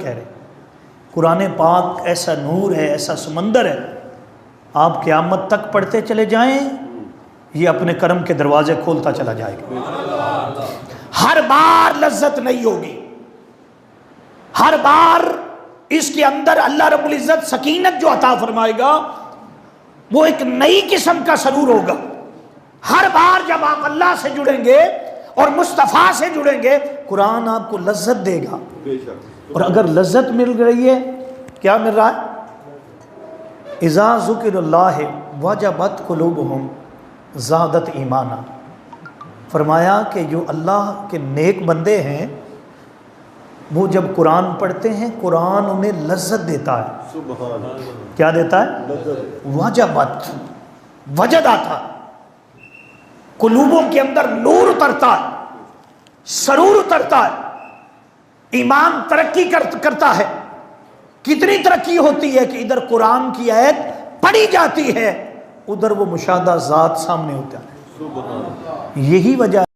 کہہ رہے ہیں۔ قرآن پاک ایسا نور ہے، ایسا سمندر ہے، آپ قیامت تک پڑھتے چلے جائیں، یہ اپنے کرم کے دروازے کھولتا چلا جائے گا۔ ہر بار لذت نہیں ہوگی، ہر بار اس کے اندر اللہ رب العزت سکینت جو عطا فرمائے گا وہ ایک نئی قسم کا سرور ہوگا۔ ہر بار جب آپ اللہ سے جڑیں گے اور مصطفیٰ سے جڑیں گے، قرآن آپ کو لذت دے گا۔ اور اگر لذت مل رہی ہے، کیا مل رہا ہے؟ اذا ذکر اللہ وجبت قلوبہم زادت ایمانا۔ فرمایا کہ جو اللہ کے نیک بندے ہیں وہ جب قرآن پڑھتے ہیں، قرآن انہیں لذت دیتا ہے۔ کیا دیتا ہے؟ وجبت، وجد آتا ہے، قلوبوں کے اندر نور اترتا ہے، سرور اترتا ہے، ایمان ترقی کرتا ہے۔ کتنی ترقی ہوتی ہے کہ ادھر قرآن کی آیت پڑھی جاتی ہے، ادھر وہ مشاہدہ ذات سامنے ہوتا ہے۔ یہی وجہ